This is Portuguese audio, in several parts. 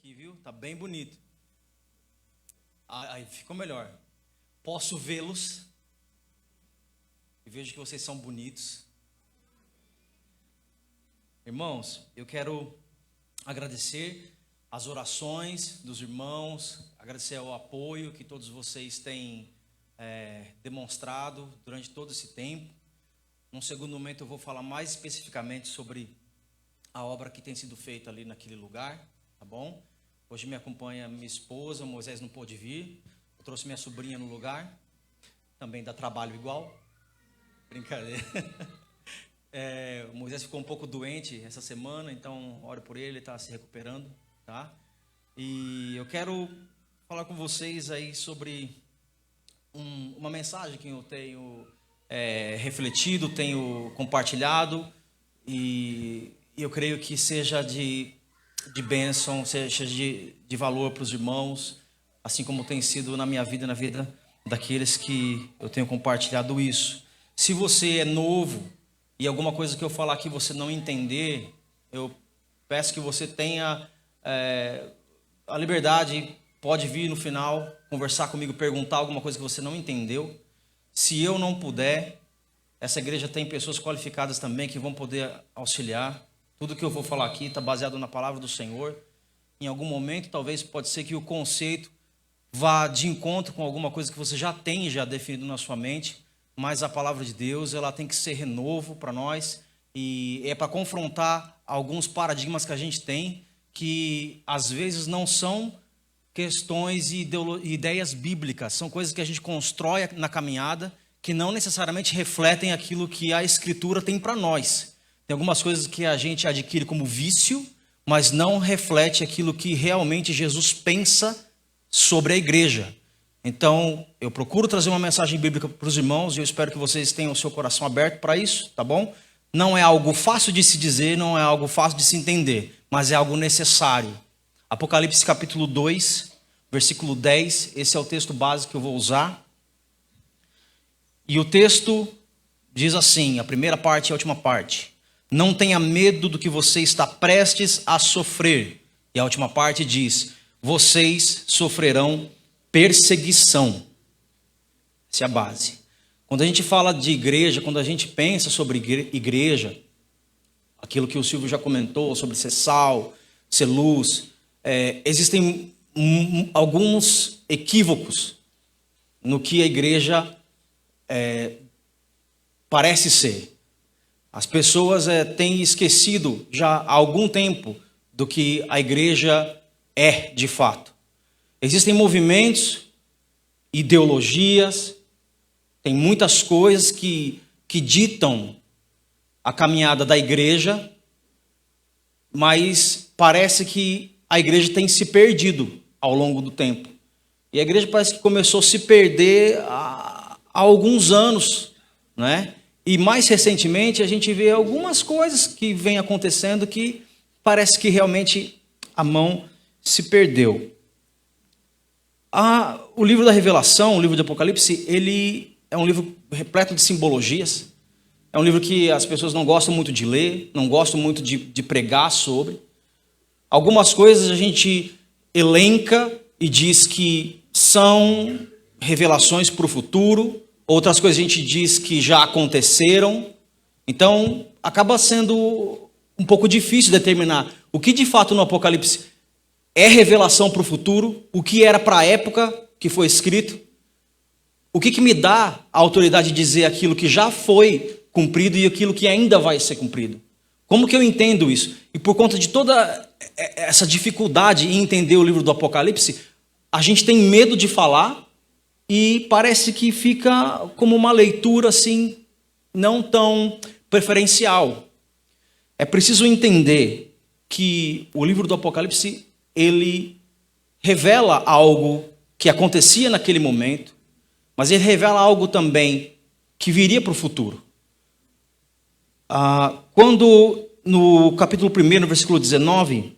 aqui, viu? Tá bem bonito. Aí ficou melhor. Posso vê-los e vejo que vocês são bonitos. Irmãos, eu quero agradecer as orações dos irmãos, agradecer o apoio que todos vocês têm demonstrado durante todo esse tempo. Num segundo momento eu vou falar mais especificamente sobre a obra que tem sido feita ali naquele lugar, tá bom? Hoje me acompanha minha esposa, Moisés não pôde vir. Eu trouxe minha sobrinha no lugar, também dá trabalho igual. Brincadeira. O Moisés ficou um pouco doente essa semana, então oro por ele, ele está se recuperando, tá? E eu quero falar com vocês aí sobre uma mensagem que eu tenho refletido, tenho compartilhado, e eu creio que seja de bênção, seja de valor para os irmãos, assim como tem sido na minha vida, na vida daqueles que eu tenho compartilhado isso. Se você é novo e alguma coisa que eu falar aqui você não entender, eu peço que você tenha a liberdade, pode vir no final, conversar comigo, perguntar alguma coisa que você não entendeu. Se eu não puder, essa igreja tem pessoas qualificadas também que vão poder auxiliar. Tudo que eu vou falar aqui está baseado na palavra do Senhor. Em algum momento, talvez pode ser que o conceito vá de encontro com alguma coisa que você já tem definido na sua mente, mas a palavra de Deus, ela tem que ser renovo para nós, e é para confrontar alguns paradigmas que a gente tem, que às vezes não são questões e ideias bíblicas, são coisas que a gente constrói na caminhada, que não necessariamente refletem aquilo que a Escritura tem para nós. Tem algumas coisas que a gente adquire como vício, mas não reflete aquilo que realmente Jesus pensa sobre a igreja. Então, eu procuro trazer uma mensagem bíblica para os irmãos e eu espero que vocês tenham o seu coração aberto para isso, tá bom? Não é algo fácil de se dizer, não é algo fácil de se entender, mas é algo necessário. Apocalipse capítulo 2, versículo 10, esse é o texto básico que eu vou usar. E o texto diz assim, a primeira parte e a última parte: não tenha medo do que você está prestes a sofrer. E a última parte diz: vocês sofrerão perseguição. Essa é a base. Quando a gente fala de igreja, quando a gente pensa sobre igreja, aquilo que o Silvio já comentou sobre ser sal, ser luz, existem alguns equívocos no que a igreja parece ser. As pessoas têm esquecido já há algum tempo do que a igreja é de fato. Existem movimentos, ideologias, tem muitas coisas que ditam a caminhada da igreja, mas parece que a igreja tem se perdido ao longo do tempo. E a igreja parece que começou a se perder há alguns anos, né? E mais recentemente a gente vê algumas coisas que vêm acontecendo que parece que realmente a mão se perdeu. O livro da Revelação, o livro de Apocalipse, ele é um livro repleto de simbologias. É um livro que as pessoas não gostam muito de ler, não gostam muito de pregar sobre. Algumas coisas a gente elenca e diz que são revelações para o futuro. Outras coisas a gente diz que já aconteceram. Então, acaba sendo um pouco difícil determinar o que de fato no Apocalipse é revelação para o futuro, o que era para a época que foi escrito, o que me dá a autoridade de dizer aquilo que já foi cumprido e aquilo que ainda vai ser cumprido. Como que eu entendo isso? E por conta de toda essa dificuldade em entender o livro do Apocalipse, a gente tem medo de falar e parece que fica como uma leitura assim, não tão preferencial. É preciso entender que o livro do Apocalipse, ele revela algo que acontecia naquele momento, mas ele revela algo também que viria para o futuro. Quando no capítulo 1, no versículo 19,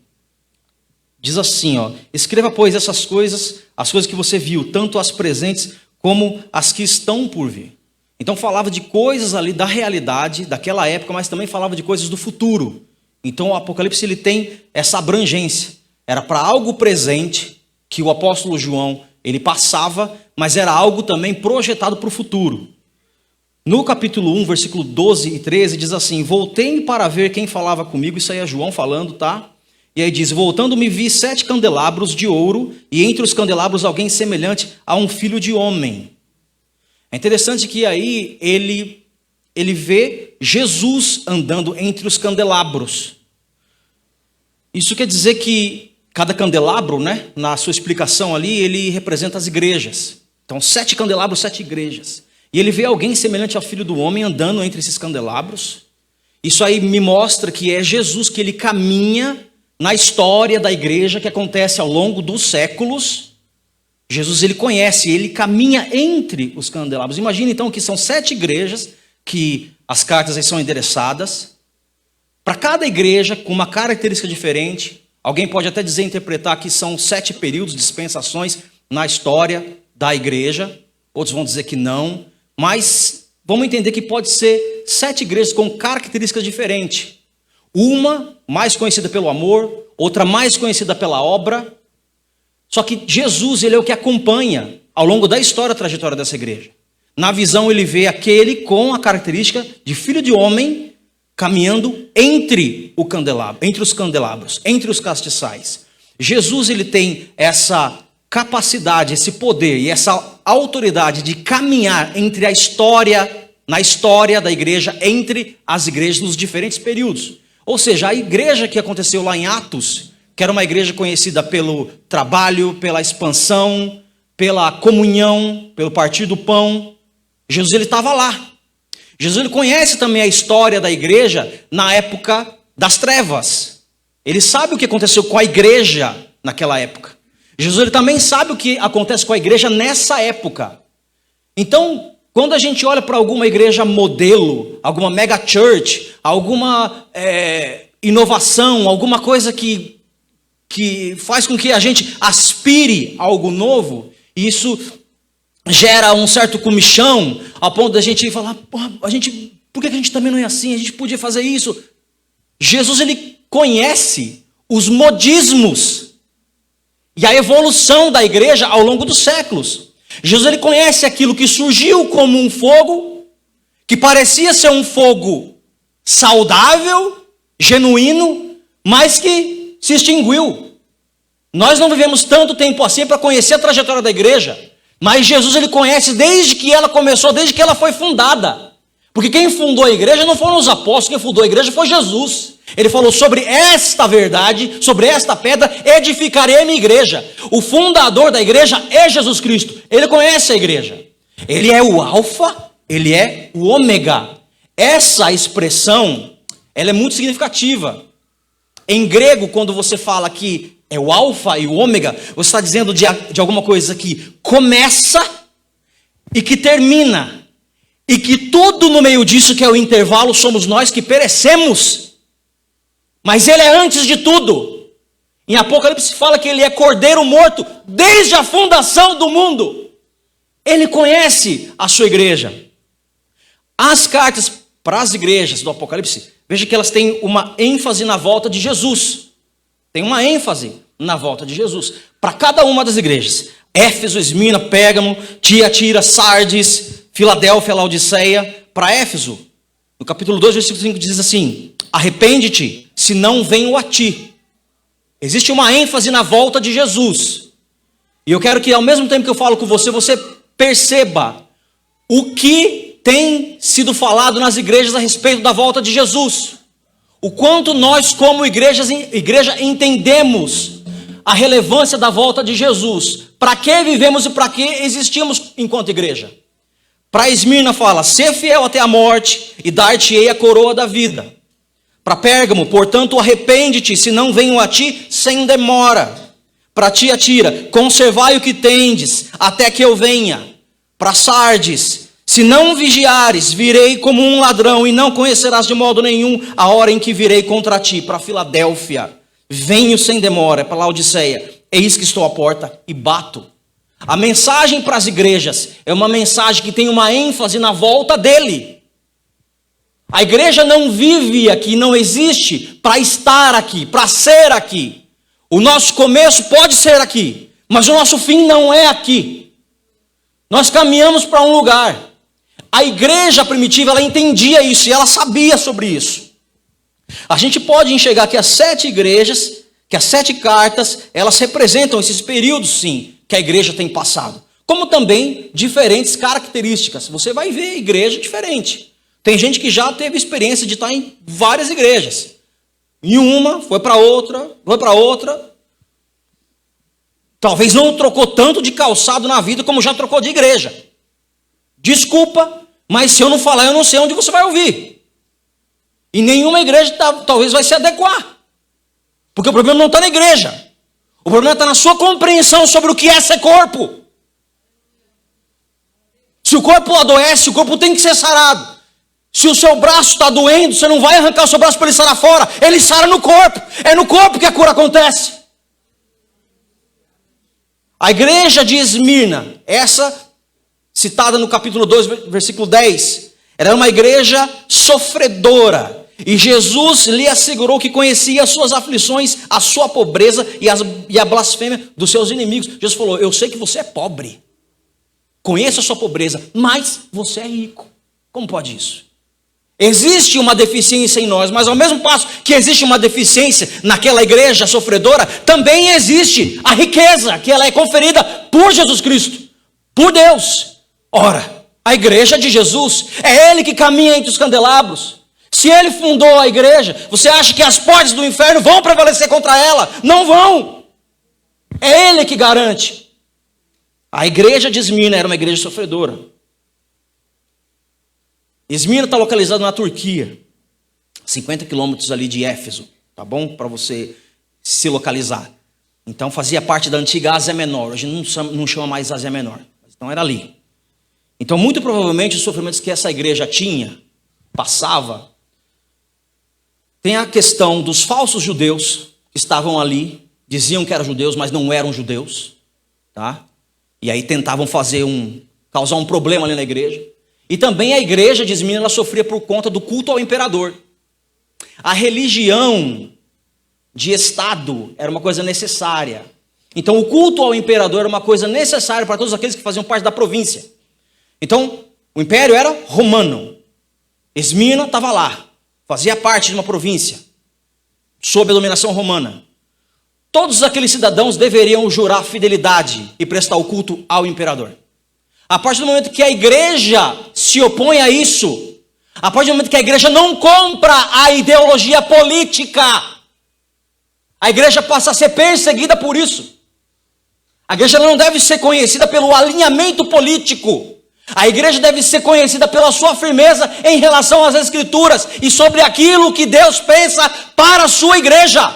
diz assim, escreva, pois, essas coisas, as coisas que você viu, tanto as presentes como as que estão por vir. Então falava de coisas ali da realidade, daquela época, mas também falava de coisas do futuro. Então o Apocalipse ele tem essa abrangência. era para algo presente que o apóstolo João ele passava, mas era algo também projetado para o futuro. No capítulo 1, versículo 12 e 13, diz assim: voltei para ver quem falava comigo. Isso aí é João falando, tá? E aí diz: voltando-me vi 7 candelabros de ouro, e entre os candelabros alguém semelhante a um filho de homem. É interessante que aí ele vê Jesus andando entre os candelabros. Isso quer dizer que cada candelabro, né, na sua explicação ali, ele representa as igrejas. Então 7 candelabros, 7 igrejas. E ele vê alguém semelhante ao Filho do Homem andando entre esses candelabros. Isso aí me mostra que é Jesus, que ele caminha na história da igreja que acontece ao longo dos séculos. Jesus ele conhece, ele caminha entre os candelabros. Imagina então que são 7 igrejas que as cartas aí são endereçadas. Para cada igreja com uma característica diferente. Alguém pode até dizer, interpretar que são 7 períodos, dispensações na história da igreja. Outros vão dizer que não. Mas vamos entender que pode ser 7 igrejas com características diferentes. Uma mais conhecida pelo amor, outra mais conhecida pela obra. Só que Jesus, ele é o que acompanha ao longo da história a trajetória dessa igreja. Na visão ele vê aquele com a característica de filho de homem caminhando entre o candelabro, entre os candelabros, entre os castiçais. Jesus ele tem essa capacidade, esse poder e essa autoridade de caminhar entre a história, na história da igreja, entre as igrejas nos diferentes períodos. Ou seja, a igreja que aconteceu lá em Atos, que era uma igreja conhecida pelo trabalho, pela expansão, pela comunhão, pelo partir do pão, Jesus ele estava lá. Jesus ele conhece também a história da igreja na época das trevas. Ele sabe o que aconteceu com a igreja naquela época. Jesus ele também sabe o que acontece com a igreja nessa época. Então, quando a gente olha para alguma igreja modelo, alguma mega church, alguma inovação, alguma coisa que faz com que a gente aspire a algo novo, isso gera um certo comichão, ao ponto da gente falar, por que a gente também não é assim? A gente podia fazer isso. Jesus ele conhece os modismos e a evolução da igreja ao longo dos séculos. Jesus ele conhece aquilo que surgiu como um fogo, que parecia ser um fogo saudável, genuíno, mas que se extinguiu. Nós não vivemos tanto tempo assim para conhecer a trajetória da igreja, mas Jesus ele conhece desde que ela começou, desde que ela foi fundada. Porque quem fundou a igreja não foram os apóstolos, quem fundou a igreja foi Jesus. Ele falou: sobre esta verdade, sobre esta pedra, edificarei a minha igreja. O fundador da igreja é Jesus Cristo. Ele conhece a igreja. Ele é o alfa, ele é o ômega. Essa expressão, ela é muito significativa. Em grego, quando você fala que é o alfa e o ômega, você está dizendo de alguma coisa que começa e que termina. E que tudo no meio disso, que é o intervalo, somos nós que perecemos. Mas ele é antes de tudo. Em Apocalipse fala que ele é cordeiro morto desde a fundação do mundo. Ele conhece a sua igreja. As cartas para as igrejas do Apocalipse, veja que elas têm uma ênfase na volta de Jesus. Tem uma ênfase na volta de Jesus. Para cada uma das igrejas. Éfeso, Esmirna, Pérgamo, Tiatira, Sardes, Filadélfia, Laodiceia. Para Éfeso, no capítulo 2, versículo 5, diz assim: arrepende-te, senão venho a ti. Existe uma ênfase na volta de Jesus. E eu quero que ao mesmo tempo que eu falo com você, você perceba o que tem sido falado nas igrejas a respeito da volta de Jesus. O quanto nós como igreja entendemos a relevância da volta de Jesus. Para que vivemos e para que existimos enquanto igreja. Para Esmirna fala: ser fiel até a morte e dar-te-ei a coroa da vida. Para Pérgamo, portanto, arrepende-te, se não venho a ti sem demora. Para Tiatira, conservai o que tendes, até que eu venha. Para Sardes, se não vigiares, virei como um ladrão, e não conhecerás de modo nenhum a hora em que virei contra ti. Para Filadélfia, venho sem demora. Para Laodiceia, eis que estou à porta e bato. A mensagem para as igrejas é uma mensagem que tem uma ênfase na volta dele. A igreja não vive aqui, não existe para estar aqui, para ser aqui. O nosso começo pode ser aqui, mas o nosso fim não é aqui. Nós caminhamos para um lugar. A igreja primitiva, ela entendia isso e ela sabia sobre isso. A gente pode enxergar que as 7 igrejas, que as 7 cartas, elas representam esses períodos, sim, que a igreja tem passado. Como também diferentes características. Você vai ver igreja diferente. Tem gente que já teve experiência de estar em várias igrejas. Em uma, foi para outra, Talvez não trocou tanto de calçado na vida como já trocou de igreja. Desculpa, mas se eu não falar, eu não sei onde você vai ouvir. E nenhuma igreja talvez vai se adequar. Porque o problema não está na igreja. O problema está na sua compreensão sobre o que é ser corpo. Se o corpo adoece, o corpo tem que ser sarado. Se o seu braço está doendo, você não vai arrancar o seu braço para ele sarar fora. Ele sara no corpo. É no corpo que a cura acontece. A igreja de Esmirna, essa citada no capítulo 2, versículo 10, era uma igreja sofredora. E Jesus lhe assegurou que conhecia as suas aflições, a sua pobreza e a blasfêmia dos seus inimigos. Jesus falou, eu sei que você é pobre. Conheço a sua pobreza, mas você é rico. Como pode isso? Existe uma deficiência em nós, mas ao mesmo passo que existe uma deficiência naquela igreja sofredora, também existe a riqueza, que ela é conferida por Jesus Cristo, por Deus. Ora, a igreja de Jesus, é Ele que caminha entre os candelabros. Se Ele fundou a igreja, você acha que as portas do inferno vão prevalecer contra ela? Não vão. É Ele que garante. A igreja de Esmirna era uma igreja sofredora. Esmirna está localizado na Turquia, 50 quilômetros ali de Éfeso, tá bom? Para você se localizar. Então fazia parte da antiga Ásia Menor, hoje não chama mais Ásia Menor, então era ali. Então muito provavelmente os sofrimentos que essa igreja passava, tem a questão dos falsos judeus que estavam ali, diziam que eram judeus, mas não eram judeus, tá? E aí tentavam causar um problema ali na igreja. E também a igreja de Esmirna, ela sofria por conta do culto ao imperador. A religião de Estado era uma coisa necessária. Então o culto ao imperador era uma coisa necessária para todos aqueles que faziam parte da província. Então o império era romano. Esmirna estava lá, fazia parte de uma província, sob a dominação romana. Todos aqueles cidadãos deveriam jurar fidelidade e prestar o culto ao imperador. A partir do momento que a igreja se opõe a isso, a partir do momento que a igreja não compra a ideologia política, a igreja passa a ser perseguida por isso. A igreja não deve ser conhecida pelo alinhamento político. A igreja deve ser conhecida pela sua firmeza em relação às escrituras e sobre aquilo que Deus pensa para a sua igreja.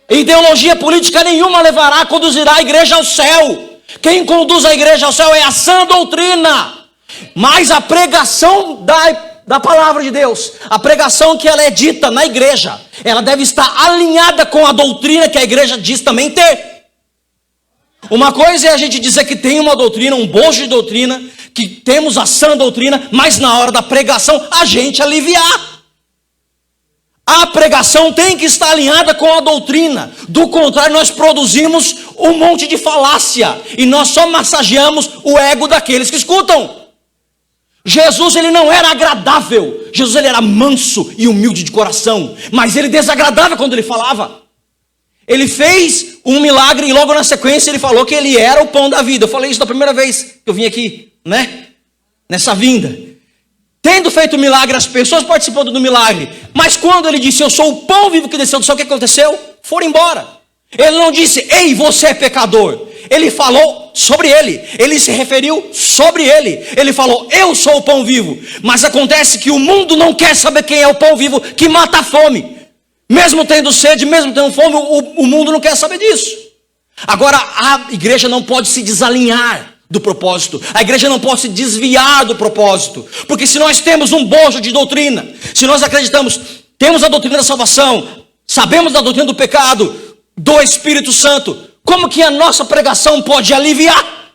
Ideologia política nenhuma conduzirá a igreja ao céu. Quem conduz a igreja ao céu é a sã doutrina. Mas a pregação da palavra de Deus, a pregação que ela é dita na igreja, ela deve estar alinhada com a doutrina que a igreja diz também ter. Uma coisa é a gente dizer que tem uma doutrina, um bojo de doutrina, que temos a sã doutrina, mas na hora da pregação a gente aliviar. A pregação tem que estar alinhada com a doutrina. Do contrário, nós produzimos um monte de falácia. E nós só massageamos o ego daqueles que escutam. Jesus, ele não era agradável. Jesus, ele era manso e humilde de coração. Mas ele desagradava quando ele falava. Ele fez um milagre e logo na sequência ele falou que ele era o pão da vida. Eu falei isso da primeira vez que eu vim aqui, né? Nessa vinda. Tendo feito o milagre, as pessoas participando do milagre. Mas quando ele disse, eu sou o pão vivo que desceu do céu, o que aconteceu? Foram embora. Ele não disse, ei, você é pecador. Ele falou sobre ele. Ele se referiu sobre ele. Ele falou, eu sou o pão vivo. Mas acontece que o mundo não quer saber quem é o pão vivo que mata a fome. Mesmo tendo sede, mesmo tendo fome, o mundo não quer saber disso. Agora, a igreja não pode se desalinhar do propósito. A igreja não pode se desviar do propósito. Porque se nós temos um bojo de doutrina, se nós acreditamos, temos a doutrina da salvação, sabemos da doutrina do pecado, do Espírito Santo, como que a nossa pregação pode aliviar?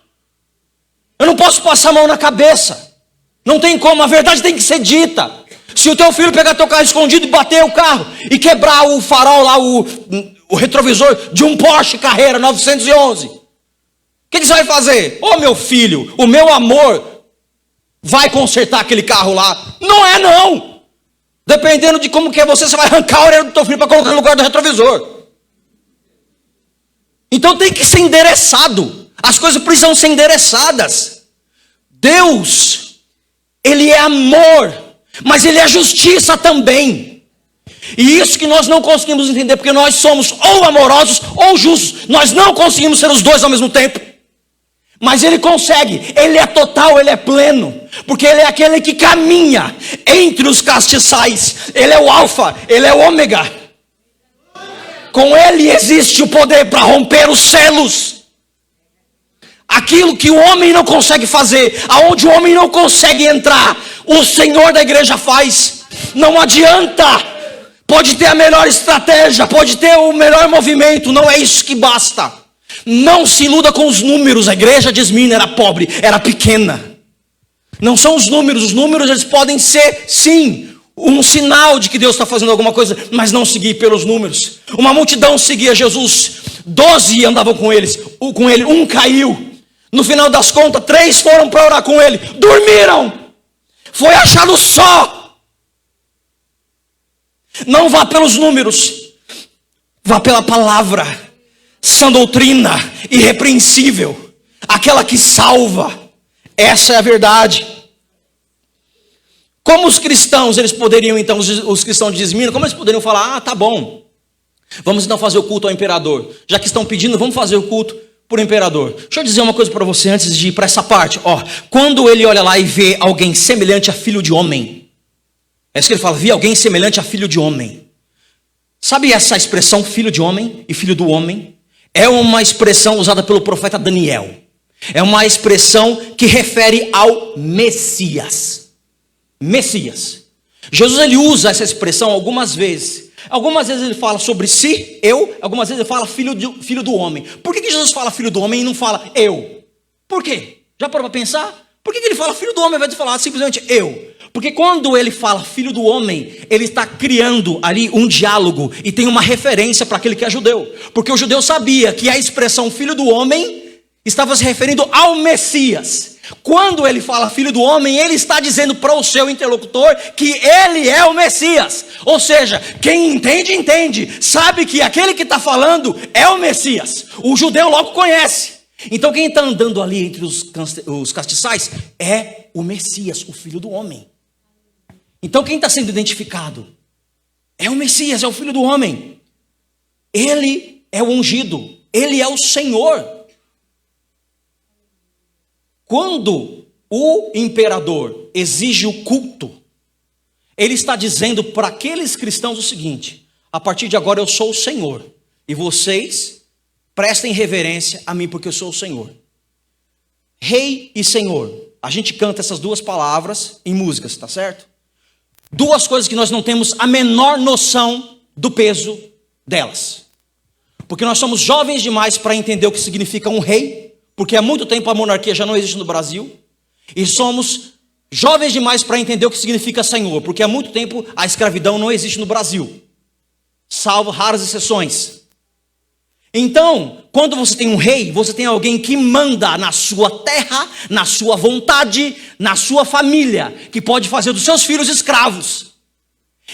Eu não posso passar a mão na cabeça. Não tem como, a verdade tem que ser dita. Se o teu filho pegar teu carro escondido e bater o carro e quebrar o farol lá, o retrovisor de um Porsche Carrera 911. O que você vai fazer? Ô meu filho, o meu amor vai consertar aquele carro lá. Não é não. Dependendo de como que é você vai arrancar a orelha do teu filho para colocar no lugar do retrovisor. Então tem que ser endereçado. As coisas precisam ser endereçadas. Deus, Ele é amor, mas Ele é justiça também. E isso que nós não conseguimos entender, porque nós somos ou amorosos ou justos. Nós não conseguimos ser os dois ao mesmo tempo. Mas Ele consegue, Ele é total, Ele é pleno. Porque Ele é aquele que caminha entre os castiçais. Ele é o alfa, Ele é o ômega. Com Ele existe o poder para romper os selos. Aquilo que o homem não consegue fazer, aonde o homem não consegue entrar, o Senhor da igreja faz. Não adianta. Pode ter a melhor estratégia, pode ter o melhor movimento, não é isso que basta. Não se iluda com os números. A igreja de Esmirna era pobre, era pequena. Não são os números eles podem ser, sim, um sinal de que Deus está fazendo alguma coisa, mas não seguir pelos números. Uma multidão seguia Jesus, 12 andavam com ele, um caiu. No final das contas, 3 foram para orar com ele, dormiram. Foi achado só. Não vá pelos números, vá pela palavra. Sã doutrina, irrepreensível, aquela que salva. Essa é a verdade. Como os cristãos, eles poderiam então, os cristãos de Esmirna, como eles poderiam falar, tá bom, vamos então fazer o culto ao imperador. Já que estão pedindo, vamos fazer o culto por imperador. Deixa eu dizer uma coisa para você antes de ir para essa parte. Quando ele olha lá e vê alguém semelhante a filho de homem, é isso que ele fala, vi alguém semelhante a filho de homem. Sabe essa expressão, filho de homem e filho do homem? É uma expressão usada pelo profeta Daniel. É uma expressão que refere ao Messias. Messias. Jesus ele usa essa expressão algumas vezes. Algumas vezes ele fala sobre si, eu. Algumas vezes ele fala filho do homem. Por que Jesus fala filho do homem e não fala eu? Por quê? Já parou para pensar? Por que ele fala filho do homem ao invés de falar simplesmente eu? Porque quando ele fala filho do homem, ele está criando ali um diálogo e tem uma referência para aquele que é judeu. Porque o judeu sabia que a expressão filho do homem estava se referindo ao Messias. Quando ele fala filho do homem, ele está dizendo para o seu interlocutor que ele é o Messias. Ou seja, quem entende, entende. Sabe que aquele que está falando é o Messias. O judeu logo conhece. Então quem está andando ali entre os castiçais é o Messias, o filho do homem. Então quem está sendo identificado é o Messias, é o filho do homem. Ele é o ungido, ele é o Senhor. Quando o imperador exige o culto, ele está dizendo para aqueles cristãos o seguinte: a partir de agora eu sou o Senhor, e vocês prestem reverência a mim porque eu sou o Senhor. Rei e Senhor, a gente canta essas duas palavras em músicas, tá certo? Duas coisas que nós não temos a menor noção do peso delas. Porque nós somos jovens demais para entender o que significa um rei, porque há muito tempo a monarquia já não existe no Brasil. E somos jovens demais para entender o que significa Senhor, porque há muito tempo a escravidão não existe no Brasil, salvo raras exceções. Então, quando você tem um rei, você tem alguém que manda na sua terra, na sua vontade, na sua família, que pode fazer dos seus filhos escravos.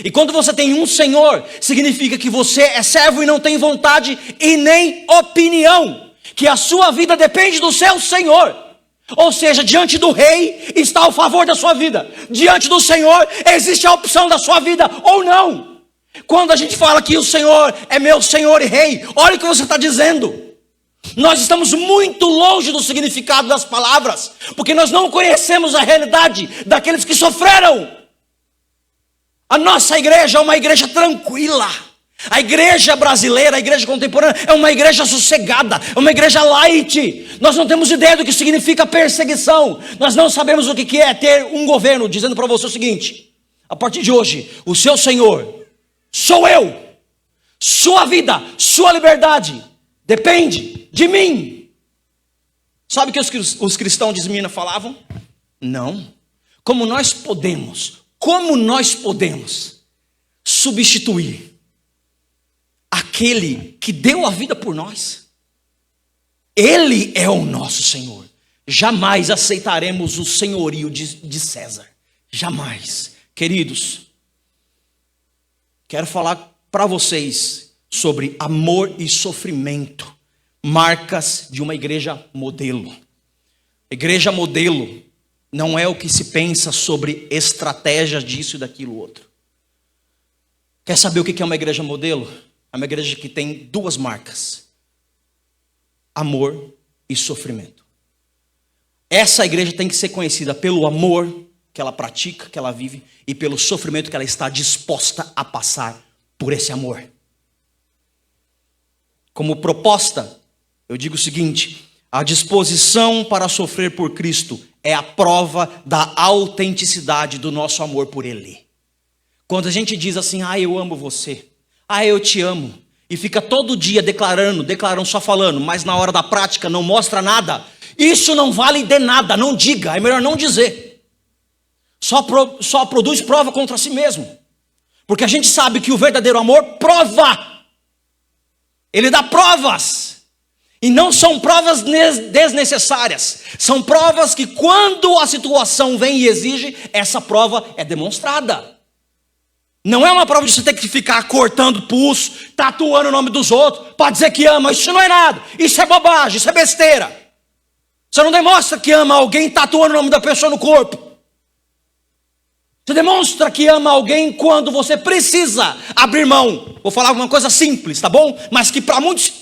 E quando você tem um Senhor, significa que você é servo e não tem vontade e nem opinião, que a sua vida depende do seu Senhor. Ou seja, diante do rei está o favor da sua vida, diante do Senhor existe a opção da sua vida ou não. Quando a gente fala que o Senhor é meu Senhor e Rei, olha o que você está dizendo. Nós estamos muito longe do significado das palavras, porque nós não conhecemos a realidade daqueles que sofreram. A nossa igreja é uma igreja tranquila. A igreja brasileira, a igreja contemporânea, é uma igreja sossegada, é uma igreja light. Nós não temos ideia do que significa perseguição. Nós não sabemos o que é ter um governo dizendo para você o seguinte: a partir de hoje, o seu Senhor sou eu, sua vida, sua liberdade depende de mim. Sabe o que os cristãos de Esmirna falavam? Não. Como nós podemos substituir aquele que deu a vida por nós. Ele é o nosso Senhor. Jamais aceitaremos o senhorio de César. Jamais. Queridos, quero falar para vocês sobre amor e sofrimento, marcas de uma igreja modelo. Igreja modelo não é o que se pensa sobre estratégias disso e daquilo outro. Quer saber o que é uma igreja modelo? É uma igreja que tem duas marcas: amor e sofrimento. Essa igreja tem que ser conhecida pelo amor que ela pratica, que ela vive, e pelo sofrimento que ela está disposta a passar por esse amor. Como proposta, eu digo o seguinte: a disposição para sofrer por Cristo é a prova da autenticidade do nosso amor por Ele. Quando a gente diz assim, eu amo você, eu te amo, e fica todo dia declarando, só falando, mas na hora da prática não mostra nada, isso não vale de nada, não diga, é melhor não dizer. Só produz prova contra si mesmo. Porque a gente sabe que o verdadeiro amor prova. Ele dá provas. E não são provas desnecessárias. São provas que quando a situação vem e exige, essa prova é demonstrada. Não é uma prova de você ter que ficar cortando pulso, tatuando o nome dos outros, para dizer que ama. Isso não é nada. Isso é bobagem, isso é besteira. Você não demonstra que ama alguém tatuando o nome da pessoa no corpo. Você demonstra que ama alguém quando você precisa abrir mão. Vou falar alguma coisa simples, tá bom? Mas que para muitos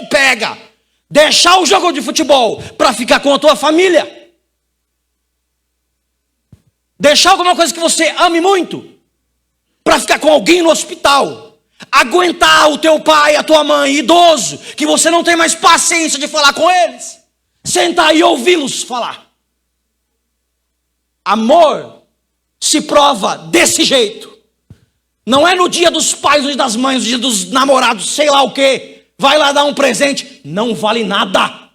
pega. Deixar o jogo de futebol para ficar com a tua família. Deixar alguma coisa que você ame muito para ficar com alguém no hospital. Aguentar o teu pai, a tua mãe, idoso, que você não tem mais paciência de falar com eles. Sentar e ouvi-los falar. Amor se prova desse jeito. Não é no dia dos pais, no dia das mães, no dia dos namorados, sei lá o quê. Vai lá dar um presente. Não vale nada.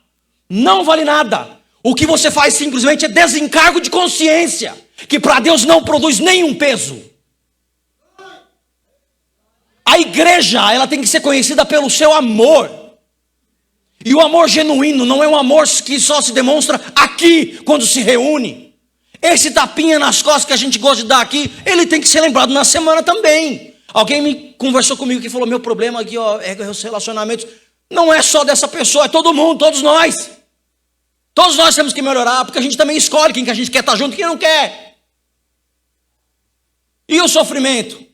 Não vale nada. O que você faz simplesmente é desencargo de consciência, que para Deus não produz nenhum peso. A igreja, ela tem que ser conhecida pelo seu amor. E o amor genuíno não é um amor que só se demonstra aqui, quando se reúne. Esse tapinha nas costas que a gente gosta de dar aqui, ele tem que ser lembrado na semana também. Alguém me conversou comigo que falou, meu problema aqui é os relacionamentos. Não é só dessa pessoa, é todo mundo, todos nós. Todos nós temos que melhorar, porque a gente também escolhe quem que a gente quer estar junto e quem não quer. E o sofrimento?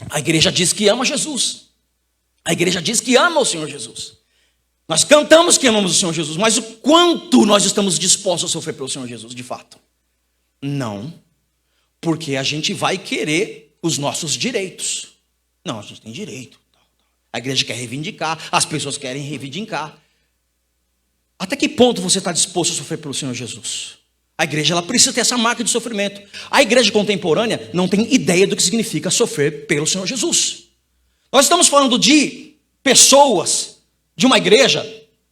A igreja diz que ama Jesus. A igreja diz que ama o Senhor Jesus. Nós cantamos que amamos o Senhor Jesus, mas o quanto nós estamos dispostos a sofrer pelo Senhor Jesus, de fato? Não, porque a gente vai querer os nossos direitos. Não, a gente tem direito. A igreja quer reivindicar, as pessoas querem reivindicar. Até que ponto você está disposto a sofrer pelo Senhor Jesus? A igreja ela precisa ter essa marca de sofrimento. A igreja contemporânea não tem ideia do que significa sofrer pelo Senhor Jesus. Nós estamos falando de pessoas, de uma igreja,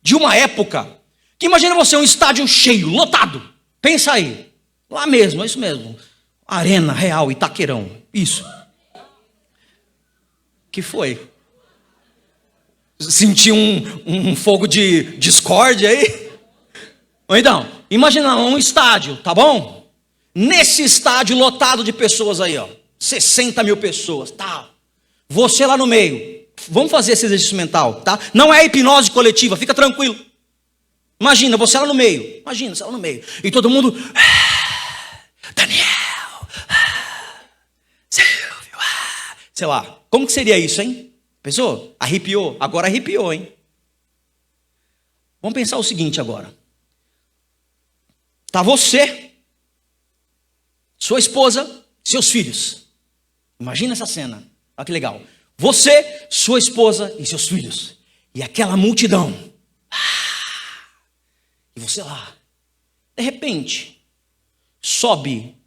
de uma época, que imagina você um estádio cheio, lotado. Pensa aí, lá mesmo, é isso mesmo. Arena Real, Itaquerão, isso. Que foi? Senti um fogo de discórdia aí? Então, imagina um estádio, tá bom? Nesse estádio lotado de pessoas aí, 60 mil pessoas, tá? Você lá no meio. Vamos fazer esse exercício mental, tá? Não é hipnose coletiva, fica tranquilo. Imagina, você lá no meio. Imagina, você lá no meio. E todo mundo... Daniel... Silvio... sei lá. Como que seria isso, hein? Pensou? Arrepiou? Agora arrepiou, hein? Vamos pensar o seguinte agora. Tá você, sua esposa, seus filhos. Imagina essa cena. Olha que legal. Você, sua esposa e seus filhos. E aquela multidão. E você lá. De repente, sobe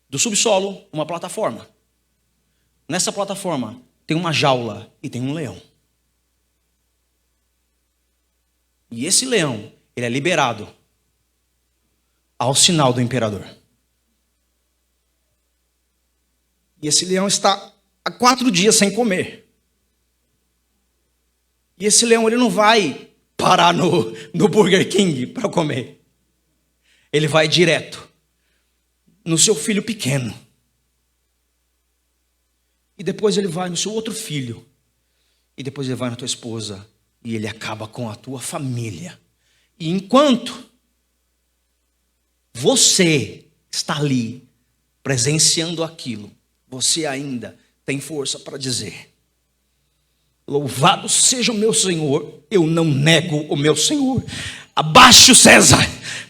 do subsolo uma plataforma. Nessa plataforma tem uma jaula e tem um leão. E esse leão, ele é liberado ao sinal do imperador. E esse leão está há 4 dias sem comer. E esse leão, ele não vai parar no Burger King para comer. Ele vai direto no seu filho pequeno. E depois ele vai no seu outro filho. E depois ele vai na tua esposa. E ele acaba com a tua família. E enquanto você está ali presenciando aquilo, você ainda tem força para dizer: louvado seja o meu Senhor, eu não nego o meu Senhor. Abaixo César,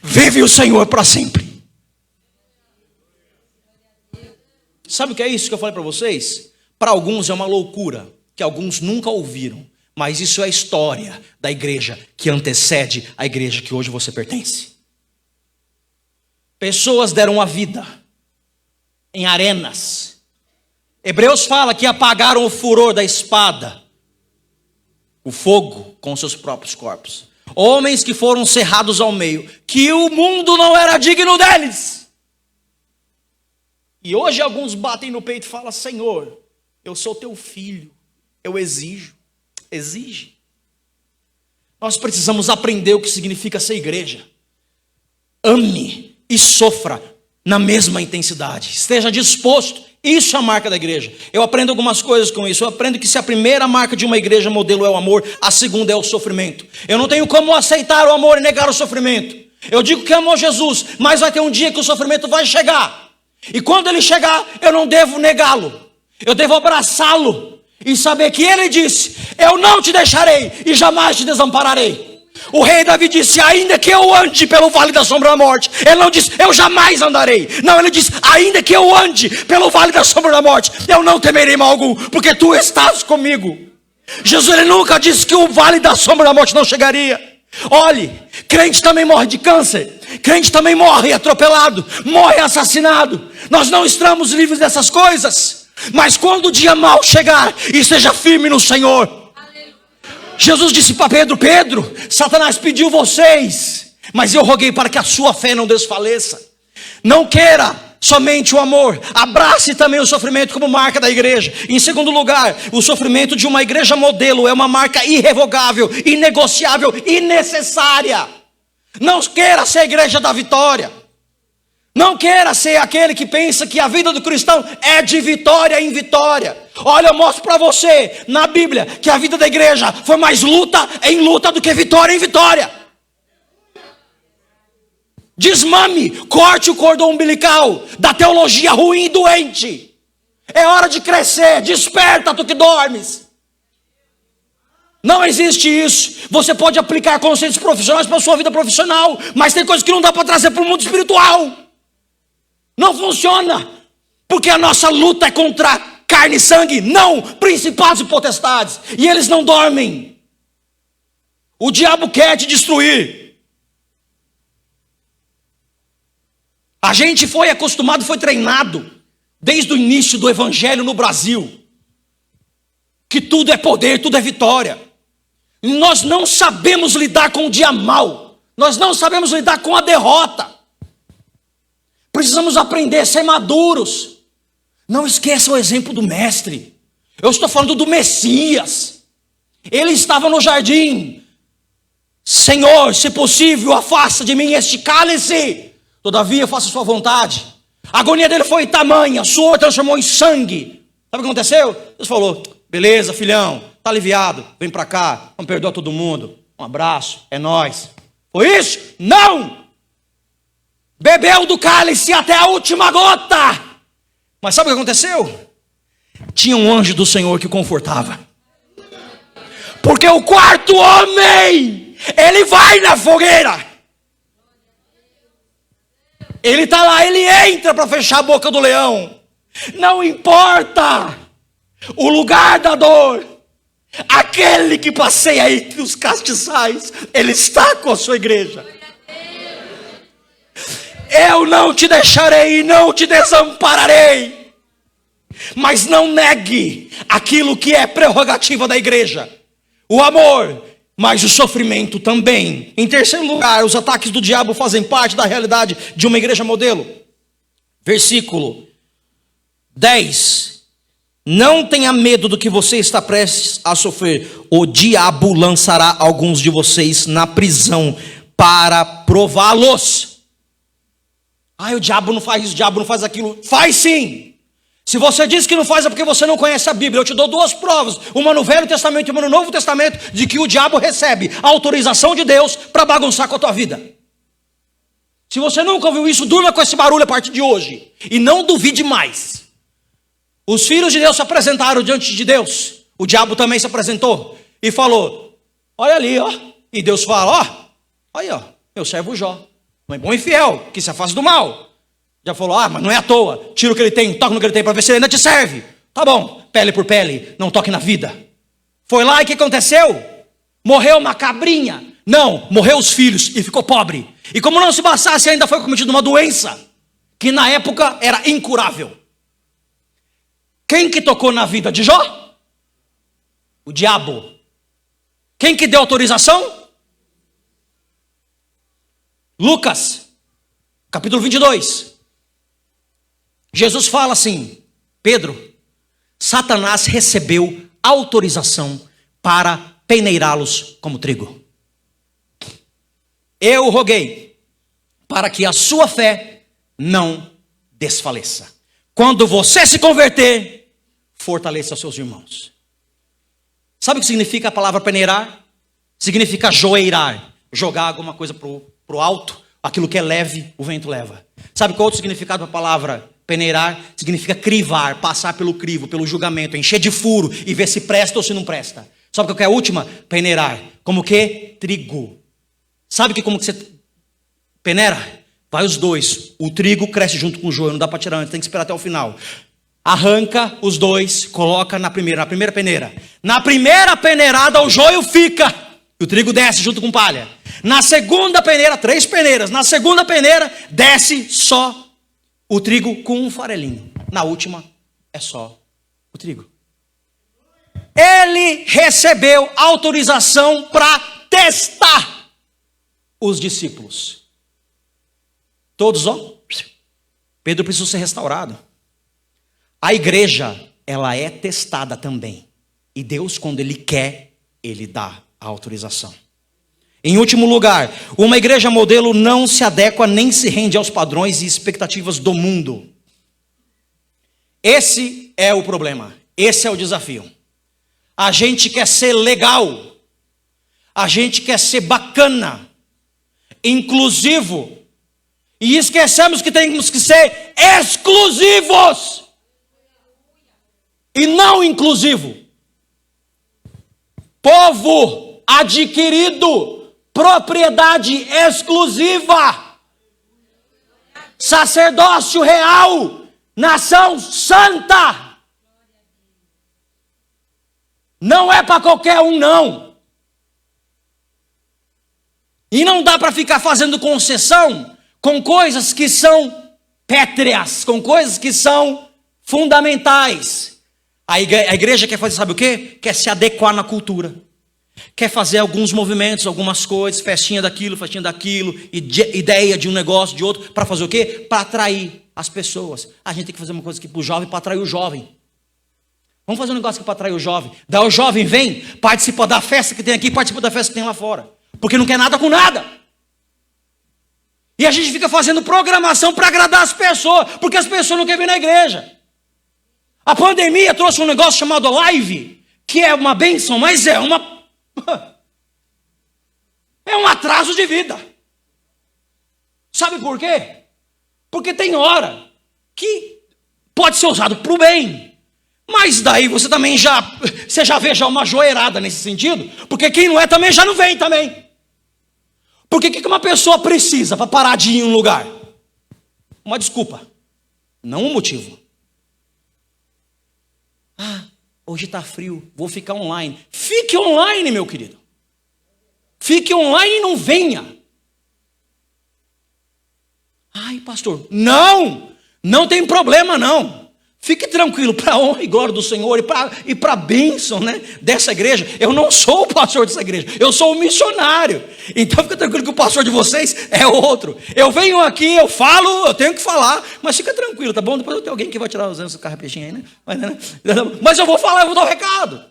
vive o Senhor para sempre. Sabe o que é isso que eu falei para vocês? Para alguns é uma loucura, que alguns nunca ouviram. Mas isso é a história da igreja que antecede a igreja que hoje você pertence. Pessoas deram a vida em arenas. Hebreus fala que apagaram o furor da espada, o fogo, com seus próprios corpos. Homens que foram cerrados ao meio, que o mundo não era digno deles. E hoje alguns batem no peito e falam: Senhor, eu sou teu filho, eu exijo. Exige. Nós precisamos aprender o que significa ser igreja. Ame e sofra na mesma intensidade. Esteja disposto. Isso é a marca da igreja. Eu aprendo algumas coisas com isso. Eu aprendo que se a primeira marca de uma igreja modelo é o amor, a segunda é o sofrimento. Eu não tenho como aceitar o amor e negar o sofrimento. Eu digo que amo Jesus, mas vai ter um dia que o sofrimento vai chegar. E quando ele chegar, eu não devo negá-lo. Eu devo abraçá-lo. E saber que ele disse: eu não te deixarei e jamais te desampararei. O rei Davi disse: ainda que eu ande pelo vale da sombra da morte. Ele não disse: eu jamais andarei. Não, ele disse: ainda que eu ande pelo vale da sombra da morte, eu não temerei mal algum, porque tu estás comigo. Jesus, ele nunca disse que o vale da sombra da morte não chegaria. Olhe, crente também morre de câncer. Crente também morre atropelado, morre assassinado. Nós não estamos livres dessas coisas. Mas quando o dia mau chegar, esteja firme no Senhor. Aleluia. Jesus disse para Pedro: Pedro, Satanás pediu vocês, mas eu roguei para que a sua fé não desfaleça. Não queira somente o amor, abrace também o sofrimento como marca da igreja. Em segundo lugar, o sofrimento de uma igreja modelo é uma marca irrevogável, inegociável e necessária. Não queira ser a igreja da vitória. Não queira ser aquele que pensa que a vida do cristão é de vitória em vitória. Olha, eu mostro para você na Bíblia que a vida da igreja foi mais luta em luta do que vitória em vitória. Desmame, corte o cordão umbilical da teologia ruim e doente. É hora de crescer, desperta tu que dormes. Não existe isso. Você pode aplicar conceitos profissionais para a sua vida profissional, mas tem coisas que não dá para trazer para o mundo espiritual. Não funciona, porque a nossa luta é contra carne e sangue, não principados e potestades, e eles não dormem. O diabo quer te destruir. A gente foi acostumado, foi treinado desde o início do evangelho no Brasil, que tudo é poder, tudo é vitória. E nós não sabemos lidar com o dia mau, nós não sabemos lidar com a derrota. Precisamos aprender a ser maduros. Não esqueça o exemplo do mestre. Eu estou falando do Messias. Ele estava no jardim. Senhor, se possível, afasta de mim este cálice. Todavia, faça sua vontade. A agonia dele foi tamanha, suor transformou em sangue. Sabe o que aconteceu? Deus falou: beleza, filhão, tá aliviado, vem para cá, vamos perdoar todo mundo. Um abraço, é nóis. Foi isso? Não! Bebeu do cálice até a última gota. Mas sabe o que aconteceu? Tinha um anjo do Senhor que o confortava. Porque o quarto homem, ele vai na fogueira. Ele está lá, ele entra para fechar a boca do leão. Não importa o lugar da dor. Aquele que passeia entre os castiçais, ele está com a sua igreja. Eu não te deixarei e não te desampararei. Mas não negue aquilo que é prerrogativa da igreja. O amor, mas o sofrimento também. Em terceiro lugar, os ataques do diabo fazem parte da realidade de uma igreja modelo. Versículo 10. Não tenha medo do que você está prestes a sofrer. O diabo lançará alguns de vocês na prisão para prová-los. O diabo não faz isso, o diabo não faz aquilo. Faz sim. Se você diz que não faz é porque você não conhece a Bíblia. Eu te dou duas provas, uma no Velho Testamento e uma no Novo Testamento, de que o diabo recebe a autorização de Deus para bagunçar com a tua vida. Se você nunca ouviu isso, durma com esse barulho a partir de hoje. E não duvide mais. Os filhos de Deus se apresentaram diante de Deus. O diabo também se apresentou e falou: olha ali, ó. E Deus fala: ó, aí, ó, meu servo Jó, um bom e fiel, que se afasta do mal. Já falou: mas não é à toa. Tira o que ele tem, toca no que ele tem para ver se ele ainda te serve. Tá bom, pele por pele, não toque na vida. Foi lá e o que aconteceu? Morreu uma cabrinha? Não, morreu os filhos e ficou pobre. E como não se bastasse, ainda foi cometido uma doença que na época era incurável. Quem que tocou na vida de Jó? O diabo. Quem que deu autorização? Lucas, capítulo 22. Jesus fala assim: Pedro, Satanás recebeu autorização para peneirá-los como trigo. Eu roguei para que a sua fé não desfaleça. Quando você se converter, fortaleça seus irmãos. Sabe o que significa a palavra peneirar? Significa joeirar, jogar alguma coisa pro alto, aquilo que é leve, o vento leva. Sabe qual outro significado da palavra peneirar? Significa crivar, passar pelo crivo, pelo julgamento, encher de furo e ver se presta ou se não presta. Sabe qual que é a última? Peneirar, como que? Trigo. Sabe como que você peneira? Vai os dois, o trigo cresce junto com o joio, não dá para tirar antes, tem que esperar até o final. Arranca os dois, coloca na primeira peneira. Na primeira peneirada o joio fica, e o trigo desce junto com palha. Na segunda peneira, 3 peneiras, na segunda peneira desce só o trigo com um farelinho. Na última é só o trigo. Ele recebeu autorização para testar os discípulos. Todos, ó, Pedro precisa ser restaurado. A igreja, ela é testada também. E Deus, quando Ele quer, Ele dá a autorização. Em último lugar, uma igreja modelo não se adequa nem se rende aos padrões e expectativas do mundo. Esse é o problema. Esse é o desafio. A gente quer ser legal. A gente quer ser bacana, inclusivo. E esquecemos que temos que ser exclusivos e não inclusivo. Povo adquirido, propriedade exclusiva, sacerdócio real, nação santa. Não é para qualquer um, não. E não dá para ficar fazendo concessão com coisas que são pétreas, com coisas que são fundamentais. A igreja quer fazer, sabe o quê? Quer se adequar na cultura. Quer fazer alguns movimentos, algumas coisas, festinha daquilo, ideia de um negócio, de outro, para fazer o quê? Para atrair as pessoas. A gente tem que fazer uma coisa aqui para o jovem, para atrair o jovem. Vamos fazer um negócio aqui para atrair o jovem. Daí o jovem vem, participa da festa que tem aqui, participa da festa que tem lá fora. Porque não quer nada com nada. E a gente fica fazendo programação para agradar as pessoas, porque as pessoas não querem vir na igreja. A pandemia trouxe um negócio chamado live, que é uma bênção, mas é um atraso de vida. Sabe por quê? Porque tem hora que pode ser usado para o bem, mas daí você também já vê uma joeirada nesse sentido, porque quem não é também já não vem também. Porque o que uma pessoa precisa para parar de ir em um lugar? Uma desculpa, não um motivo. Hoje está frio, vou ficar online. Fique online, meu querido. Fique online e não venha. Ai, pastor, não tem problema não. Fique tranquilo, para a honra e glória do Senhor e para a bênção, né, dessa igreja. Eu não sou o pastor dessa igreja, eu sou o missionário. Então fica tranquilo que o pastor de vocês é outro. Eu venho aqui, eu falo, eu tenho que falar, mas fica tranquilo, tá bom? Depois eu tenho alguém que vai tirar os anos do carrapetinho aí, né? Mas eu vou falar, eu vou dar o recado.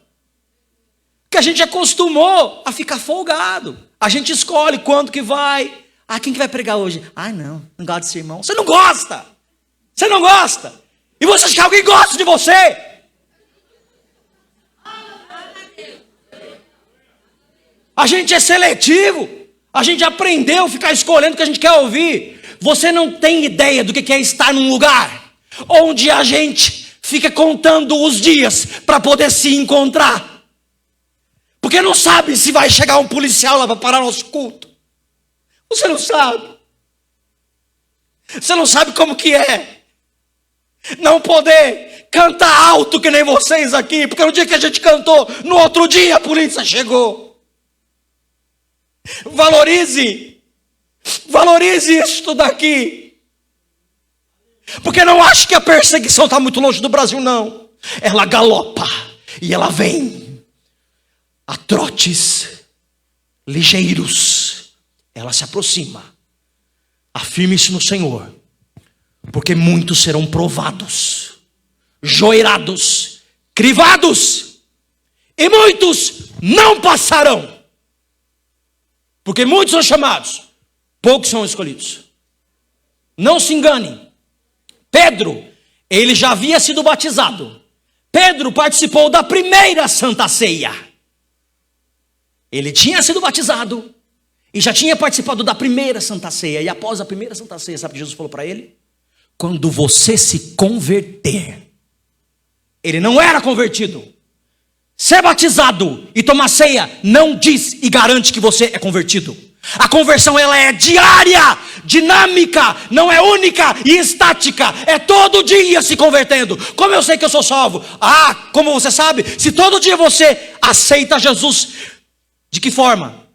Que a gente acostumou a ficar folgado. A gente escolhe quando que vai. Ah, quem que vai pregar hoje? Ah, não gosto desse irmão. Você não gosta. Você não gosta. E você acha que alguém gosta de você? A gente é seletivo. A gente aprendeu a ficar escolhendo o que a gente quer ouvir. Você não tem ideia do que é estar num lugar onde a gente fica contando os dias para poder se encontrar. Porque não sabe se vai chegar um policial lá para parar nosso culto. Você não sabe. Você não sabe como que é não poder cantar alto que nem vocês aqui, porque no dia que a gente cantou, no outro dia a polícia chegou. Valorize isso daqui, porque não acho que a perseguição está muito longe do Brasil, não. Ela galopa e ela vem a trotes ligeiros, ela se aproxima. Afirme-se no Senhor, porque muitos serão provados, joirados, crivados, e muitos não passarão. Porque muitos são chamados, poucos são escolhidos. Não se engane. Pedro, ele já havia sido batizado. Pedro participou da primeira Santa Ceia. Ele tinha sido batizado e já tinha participado da primeira Santa Ceia. E após a primeira Santa Ceia, sabe o que Jesus falou para ele? Quando você se converter. Ele não era convertido. Ser batizado e tomar ceia não diz e garante que você é convertido. A conversão, ela é diária, dinâmica, não é única e estática. É todo dia se convertendo. Como eu sei que eu sou salvo? Ah, como você sabe? Se todo dia você aceita Jesus, de que forma?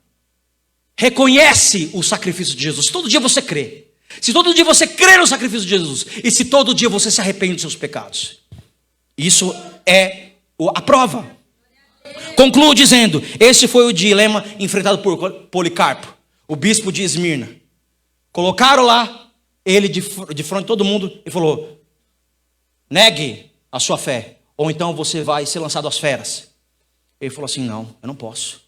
Reconhece o sacrifício de Jesus. Todo dia você crê. Se todo dia você crê no sacrifício de Jesus, e se todo dia você se arrepende dos seus pecados, isso é a prova. Concluo dizendo, esse foi o dilema enfrentado por Policarpo, o bispo de Esmirna. Colocaram lá ele de frente de todo mundo e falou: negue a sua fé, ou então você vai ser lançado às feras. Ele falou assim: não, eu não posso.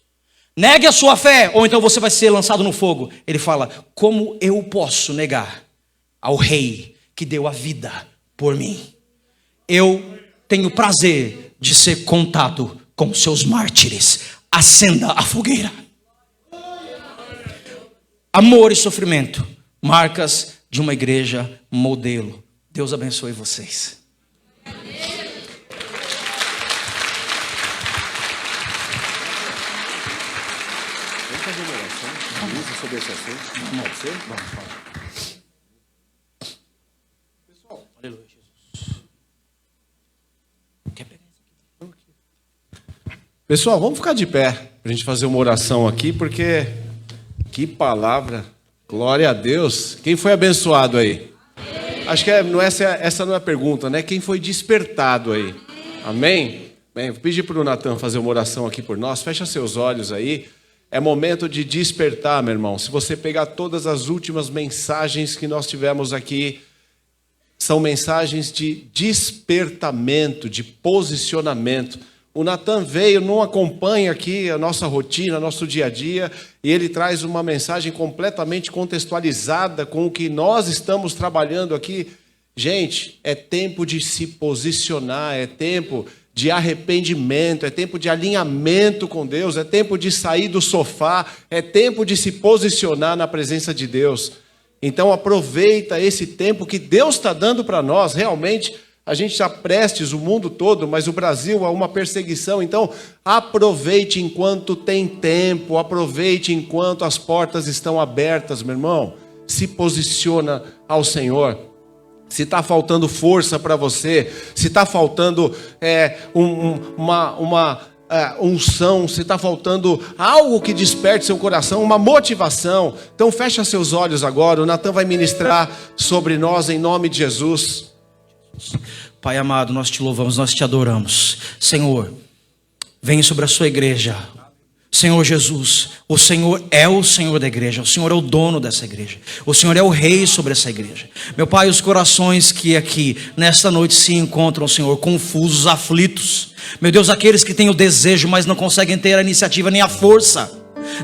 Negue a sua fé, ou então você vai ser lançado no fogo. Ele fala: como eu posso negar ao rei que deu a vida por mim? Eu tenho prazer de ser contado com seus mártires. Acenda a fogueira. Amor e sofrimento, marcas de uma igreja modelo. Deus abençoe vocês. Vamos fazer uma oração sobre esse assunto. Pode ser? Vamos falar. Pessoal, aleluia, Jesus. Pessoal, vamos ficar de pé para a gente fazer uma oração aqui, porque que palavra, glória a Deus. Quem foi abençoado aí? Acho que essa não é a pergunta, né? Quem foi despertado aí? Amém? Bem, vou pedir para o Natan fazer uma oração aqui por nós. Fecha seus olhos aí. É momento de despertar, meu irmão. Se você pegar todas as últimas mensagens que nós tivemos aqui, são mensagens de despertamento, de posicionamento. O Natan veio, não acompanha aqui a nossa rotina, nosso dia a dia, e ele traz uma mensagem completamente contextualizada com o que nós estamos trabalhando aqui. Gente, é tempo de se posicionar, é tempo de arrependimento, é tempo de alinhamento com Deus, é tempo de sair do sofá, é tempo de se posicionar na presença de Deus. Então aproveita esse tempo que Deus está dando para nós. Realmente a gente está prestes, o mundo todo, mas o Brasil a uma perseguição. Então aproveite enquanto tem tempo, aproveite enquanto as portas estão abertas, meu irmão. Se posiciona ao Senhor. Se está faltando força para você, se está faltando uma unção, se está faltando algo que desperte seu coração, uma motivação, então fecha seus olhos agora. O Natan vai ministrar sobre nós em nome de Jesus. Pai amado, nós te louvamos, nós te adoramos. Senhor, vem sobre a sua igreja. Senhor Jesus, o Senhor é o Senhor da igreja, o Senhor é o dono dessa igreja, o Senhor é o rei sobre essa igreja. Meu Pai, os corações que aqui nesta noite se encontram, Senhor, confusos, aflitos, meu Deus, aqueles que têm o desejo, mas não conseguem ter a iniciativa nem a força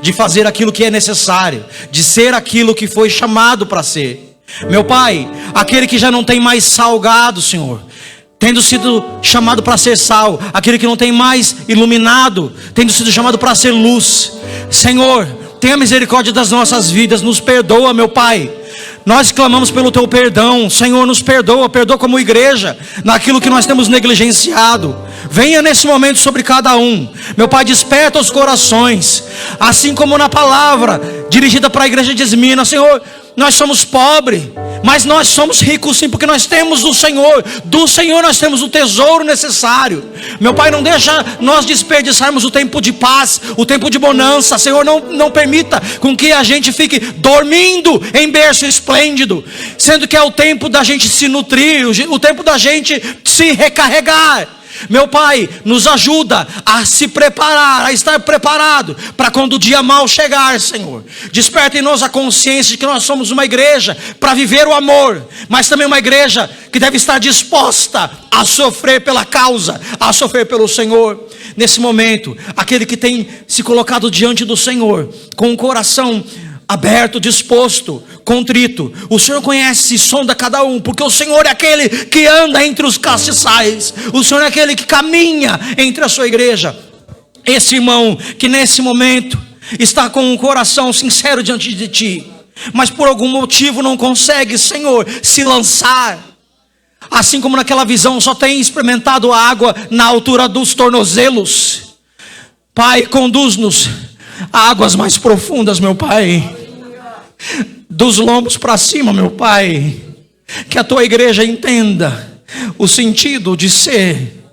de fazer aquilo que é necessário, de ser aquilo que foi chamado para ser. Meu Pai, aquele que já não tem mais salgado, Senhor, tendo sido chamado para ser sal, aquele que não tem mais iluminado, tendo sido chamado para ser luz. Senhor, tenha misericórdia das nossas vidas, nos perdoa, meu Pai. Nós clamamos pelo teu perdão. Senhor, nos perdoa, perdoa como igreja naquilo que nós temos negligenciado. Venha nesse momento sobre cada um. Meu Pai, desperta os corações, assim como na palavra dirigida para a igreja de Esmina. Senhor, nós somos pobres, mas nós somos ricos sim, porque nós temos o Senhor. Do Senhor nós temos o tesouro necessário. Meu Pai, não deixa nós desperdiçarmos o tempo de paz, o tempo de bonança. Senhor, não permita com que a gente fique dormindo em berço esplêndido, sendo que é o tempo da gente se nutrir, o tempo da gente se recarregar. Meu Pai, nos ajuda a se preparar, a estar preparado para quando o dia mau chegar, Senhor. Desperta em nós a consciência de que nós somos uma igreja para viver o amor, mas também uma igreja que deve estar disposta a sofrer pela causa, a sofrer pelo Senhor. Nesse momento, aquele que tem se colocado diante do Senhor com o coração aberto, disposto, contrito, o Senhor conhece e sonda cada um, porque o Senhor é aquele que anda entre os castiçais, o Senhor é aquele que caminha entre a sua igreja. Esse irmão que nesse momento está com um coração sincero diante de ti, mas por algum motivo não consegue, Senhor, se lançar, assim como naquela visão só tem experimentado a água na altura dos tornozelos. Pai, conduz-nos a águas mais profundas, meu Pai, dos lombos para cima, meu Pai, que a tua igreja entenda o sentido de ser,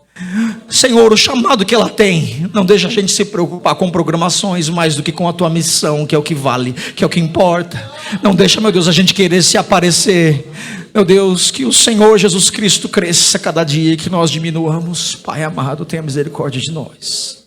Senhor, o chamado que ela tem. Não deixa a gente se preocupar com programações mais do que com a tua missão, que é o que vale, que é o que importa. Não deixa, meu Deus, a gente querer se aparecer. Meu Deus, que o Senhor Jesus Cristo cresça cada dia e que nós diminuamos. Pai amado, tenha misericórdia de nós.